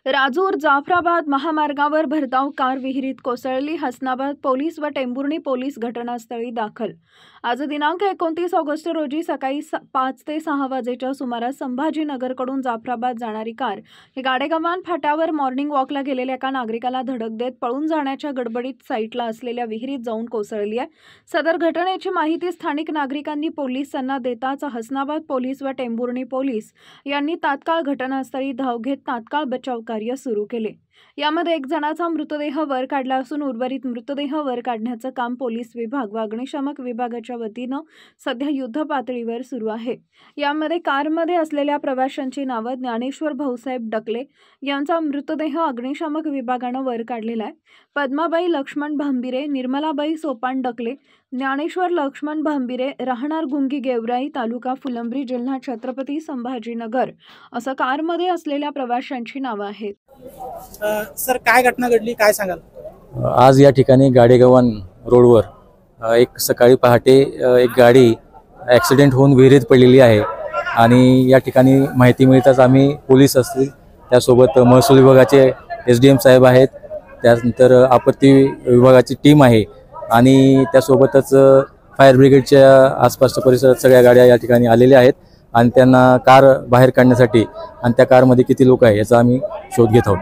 राजूर जाफराबाद महामार्गावर भरधाव कार विहिरीत कोसळली। हसनाबाद पोलीस व टेंभुर्णी पोलीस घटनास्थळी दाखल। आज दिनांक 29 ऑगस्ट रोजी सकाळी 5 ते 6 वाजेच्या सुमारास संभाजीनगरकडून जाफराबाद जाणारी कार ही गाडेगव्हाण फाट्यावर मॉर्निंग वॉकला गेलेल्या एका नागरिकाला धडक देत पळून जाण्याच्या गडबडीत साईटला असलेल्या विहिरीत जाऊन कोसळली आहे। सदर घटनेची माहिती स्थानिक नागरिकांनी पोलिसांना देताच हसनाबाद पोलीस व टेंभुर्णी पोलीस यांनी तात्काळ घटनास्थळी धाव घेत तात्काळ बचाव कार्य सुरू केले। यामध्ये एक जणाचा मृतदेह वर काढला असून उर्वरित मृतदेह वर काढण्याचं काम पोलीस विभाग व अग्निशमक विभागाच्या वतीनं सध्या युद्ध पातळीवर सुरू आहे। यामध्ये कारमध्ये असलेल्या प्रवाशांची नावे ज्ञानेश्वर भाऊसाहेब डकले यांचा मृतदेह अग्निशमक विभागानं वर काढलेला आहे। पद्माबाई लक्ष्मण भांबिरे, निर्मलाबाई सोपान डकले, ज्ञानेश्वर लक्ष्मण भांबिरे, राहणार गुंगी गेवराई, तालुका फुलंब्री, जिल्हा छत्रपती संभाजीनगर असं कारमध्ये असलेल्या प्रवाशांची नावे आहेत। सर, काय घटना घडली, काय सांगाल? आज या ठिकाणी गाडेगव्हाण रोडवर एक सकाळी पहाटे एक गाडी ॲक्सिडेंट होऊन विहिरीत पडलेली आहे आणि या ठिकाणी माहिती मिळताच आम्ही पोलीस असतील, त्यासोबत महसूल विभागाचे SDM साहेब आहेत, त्यानंतर आपत्ती विभागाची टीम आहे आणि त्यासोबतच फायर ब्रिगेडच्या आसपासच्या परिसरात सगळ्या गाड्या या ठिकाणी आलेल्या आहेत आणि त्यांना कार बाहेर काढण्यासाठी आणि त्या कारमध्ये किती लोक आहेत याचा आम्ही शोध घेत आहोत।